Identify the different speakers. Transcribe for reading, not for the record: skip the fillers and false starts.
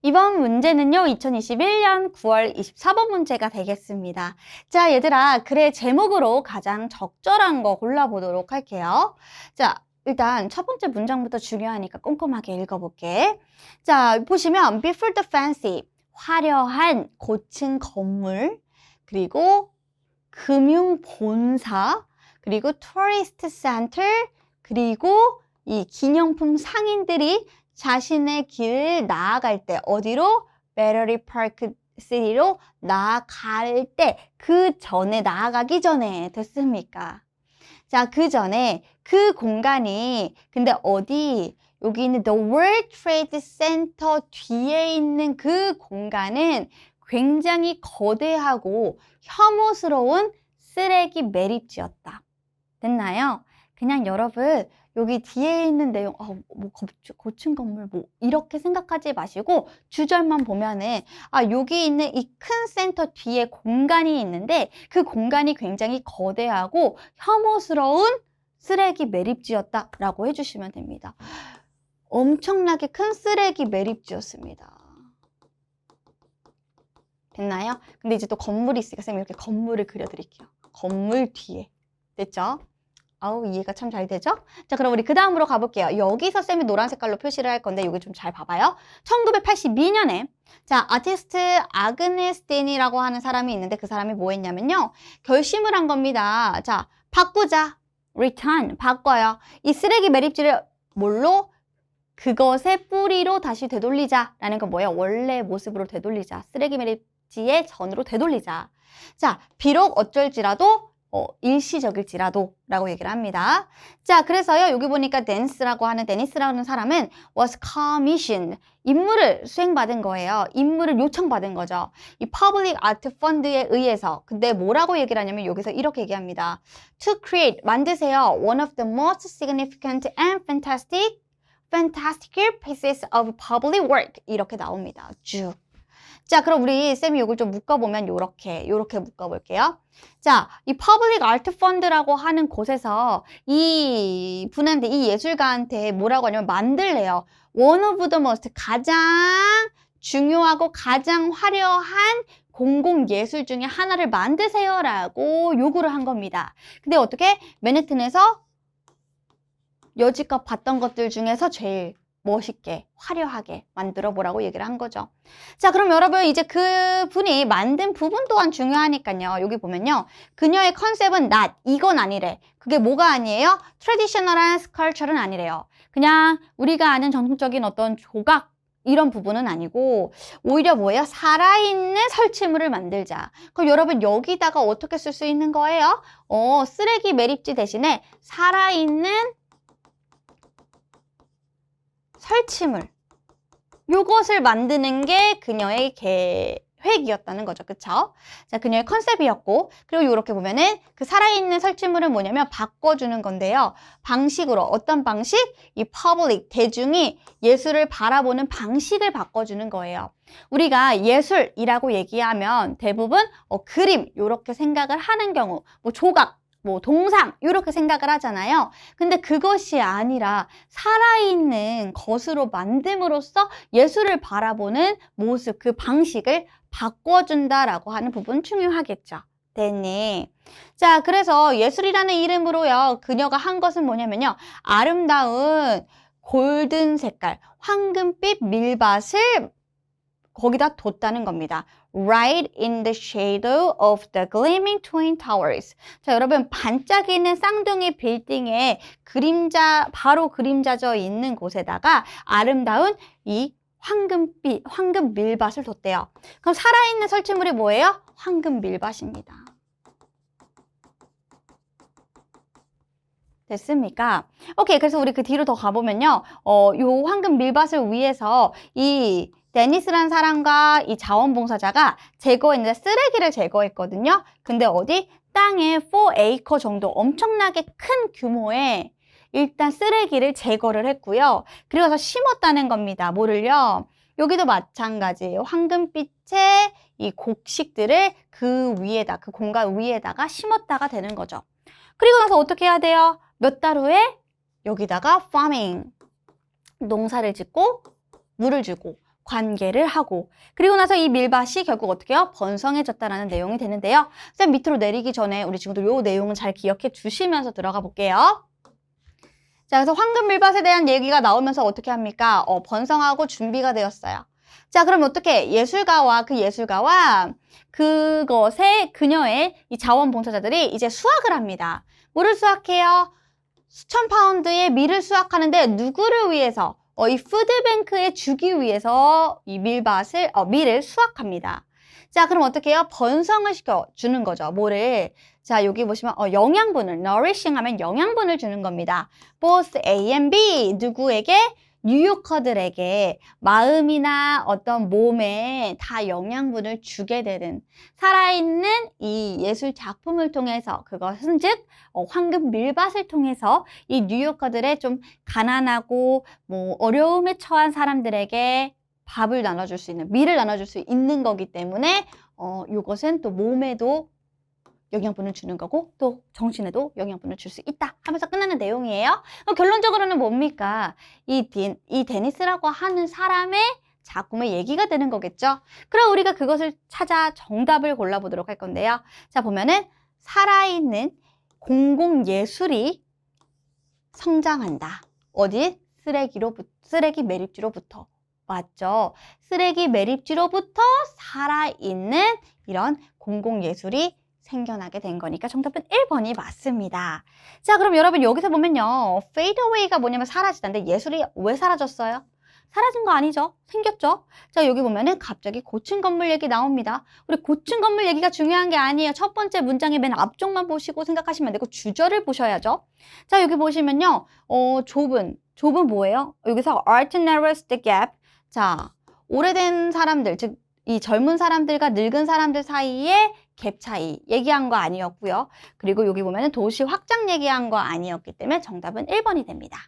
Speaker 1: 이번 문제는요, 2021년 9월 24번 문제가 되겠습니다. 자, 얘들아, 글의 제목으로 가장 적절한 거 골라보도록 할게요. 자, 일단 첫 번째 문장부터 중요하니까 꼼꼼하게 읽어볼게. 자, 보시면 before the fancy, 화려한 고층 건물, 그리고 금융 본사, 그리고 tourist center, 그리고 이 기념품 상인들이 자신의 길을 나아갈 때 어디로? 배터리 파크 시티로 나아갈 때, 그 전에 나아가기 전에 됐습니까? 자, 그 전에 그 공간이 근데 어디? 여기 있는 The World Trade Center 뒤에 있는 그 공간은 굉장히 거대하고 혐오스러운 쓰레기 매립지였다. 됐나요? 그냥 여러분 여기 뒤에 있는 내용 뭐 고층 건물 뭐 이렇게 생각하지 마시고 주절만 보면은 여기 있는 이 큰 센터 뒤에 공간이 있는데 그 공간이 굉장히 거대하고 혐오스러운 쓰레기 매립지였다라고 해주시면 됩니다. 엄청나게 큰 쓰레기 매립지였습니다. 됐나요? 근데 이제 또 건물이 있으니까 쌤이 이렇게 건물을 그려드릴게요. 건물 뒤에. 됐죠? 아우, 이해가 참 잘 되죠? 자, 그럼 우리 그 다음으로 가볼게요. 여기서 쌤이 노란 색깔로 표시를 할 건데 여기 좀 잘 봐봐요. 1982년에 자, 아티스트 아그네스 댄이라고 하는 사람이 있는데 그 사람이 뭐 했냐면요. 결심을 한 겁니다. 자, 바꾸자. return. 바꿔요. 이 쓰레기 매립지를 뭘로? 그것의 뿌리로 다시 되돌리자라는 건 뭐예요? 원래 모습으로 되돌리자. 쓰레기 매립지의 전으로 되돌리자. 자, 비록 어쩔지라도 일시적일지라도 라고 얘기를 합니다. 자, 그래서요, 여기 보니까 데니스라는 사람은 was commissioned. 임무를 수행받은 거예요. 임무를 요청받은 거죠. 이 Public Art Fund에 의해서. 근데 뭐라고 얘기를 하냐면 여기서 이렇게 얘기합니다. To create, 만드세요. One of the most significant and fantastic pieces of public work. 이렇게 나옵니다. 쭉. 자, 그럼 우리 쌤이 이걸 좀 묶어보면 요렇게 묶어볼게요. 자, 이 Public Art Fund라고 하는 곳에서 이 분한테, 이 예술가한테 뭐라고 하냐면 만들래요. One of the most, 가장 중요하고 가장 화려한 공공예술 중에 하나를 만드세요라고 요구를 한 겁니다. 근데 어떻게? 맨해튼에서 여지껏 봤던 것들 중에서 제일 멋있게, 화려하게 만들어 보라고 얘기를 한 거죠. 자, 그럼 여러분 이제 그 분이 만든 부분 또한 중요하니까요. 여기 보면요. 그녀의 컨셉은 not, 이건 아니래. 그게 뭐가 아니에요? 트래디셔널한 스컬처는 아니래요. 그냥 우리가 아는 전통적인 어떤 조각, 이런 부분은 아니고 오히려 뭐예요? 살아있는 설치물을 만들자. 그럼 여러분 여기다가 어떻게 쓸 수 있는 거예요? 쓰레기 매립지 대신에 살아있는 설치물. 요것을 만드는 게 그녀의 계획이었다는 거죠. 그쵸? 자, 그녀의 컨셉이었고, 그리고 이렇게 보면은 그 살아있는 설치물은 뭐냐면 바꿔주는 건데요. 방식으로, 어떤 방식? 이 public, 대중이 예술을 바라보는 방식을 바꿔주는 거예요. 우리가 예술이라고 얘기하면 대부분 그림, 이렇게 생각을 하는 경우, 뭐 조각, 뭐 동상 이렇게 생각을 하잖아요. 근데 그것이 아니라 살아있는 것으로 만듦으로써 예술을 바라보는 모습, 그 방식을 바꿔준다라고 하는 부분 중요하겠죠. 됐니? 자, 그래서 예술이라는 이름으로요. 그녀가 한 것은 뭐냐면요. 아름다운 골든 색깔, 황금빛 밀밭을 거기다 뒀다는 겁니다. Right in the shadow of the gleaming twin towers. 자, 여러분 반짝이는 쌍둥이 빌딩에 바로 그림자져 있는 곳에다가 아름다운 이 황금 밀밭을 뒀대요. 그럼 살아있는 설치물이 뭐예요? 황금 밀밭입니다. 됐습니까? 오케이, 그래서 우리 그 뒤로 더 가보면요. 요 황금 밀밭을 위해서 이 데니스라는 사람과 이 자원봉사자가 제거했는데 쓰레기를 제거했거든요. 근데 어디? 땅에 4acre 정도 엄청나게 큰 규모의 일단 쓰레기를 제거를 했고요. 그리고 서 심었다는 겁니다. 뭐를요? 여기도 마찬가지예요. 황금빛의 이 곡식들을 그 공간 위에다가 심었다가 되는 거죠. 그리고 나서 어떻게 해야 돼요? 몇 달 후에 여기다가 farming, 농사를 짓고 물을 주고 관계를 하고 그리고 나서 이 밀밭이 결국 어떻게 해요? 번성해졌다라는 내용이 되는데요. 쌤 밑으로 내리기 전에 우리 친구들 요 내용은 잘 기억해 주시면서 들어가 볼게요. 자, 그래서 황금 밀밭에 대한 얘기가 나오면서 어떻게 합니까? 번성하고 준비가 되었어요. 자, 그럼 어떻게 예술가와 그녀의 이 자원봉사자들이 이제 수확을 합니다. 뭐를 수확해요? 수천 파운드의 밀을 수확하는데 누구를 위해서? 이 푸드뱅크에 주기 위해서 이 밀을 수확합니다. 자, 그럼 어떻게 해요? 번성을 시켜주는 거죠. 뭐를? 자, 여기 보시면 영양분을, nourishing 하면 영양분을 주는 겁니다. both A and B, 누구에게? 뉴요커들에게 마음이나 어떤 몸에 다 영양분을 주게 되는 살아있는 이 예술 작품을 통해서 그것은 즉 황금 밀밭을 통해서 이 뉴요커들의 좀 가난하고 뭐 어려움에 처한 사람들에게 밥을 나눠줄 수 있는 밀을 나눠줄 수 있는 거기 때문에 이것은 또 몸에도 영양분을 주는 거고 또 정신에도 영양분을 줄 수 있다 하면서 끝나는 내용이에요. 결론적으로는 뭡니까? 이 데니스라고 하는 사람의 작품의 얘기가 되는 거겠죠. 그럼 우리가 그것을 찾아 정답을 골라보도록 할 건데요. 자, 보면은 살아있는 공공예술이 성장한다. 어디? 쓰레기 매립지로부터. 맞죠? 쓰레기 매립지로부터 살아있는 이런 공공예술이 생겨나게 된 거니까 정답은 1번이 맞습니다. 자, 그럼 여러분 여기서 보면요. fade away가 뭐냐면 사라지다인데 예술이 왜 사라졌어요? 사라진 거 아니죠? 생겼죠? 자, 여기 보면은 갑자기 고층 건물 얘기 나옵니다. 우리 고층 건물 얘기가 중요한 게 아니에요. 첫 번째 문장의 맨 앞쪽만 보시고 생각하시면 안 되고 주절을 보셔야죠. 자, 여기 보시면요. 좁은 뭐예요? 여기서 art narrows the gap. 자, 오래된 사람들, 즉 이 젊은 사람들과 늙은 사람들 사이에 갭 차이 얘기한 거 아니었고요. 그리고 여기 보면은 도시 확장 얘기한 거 아니었기 때문에 정답은 1번이 됩니다.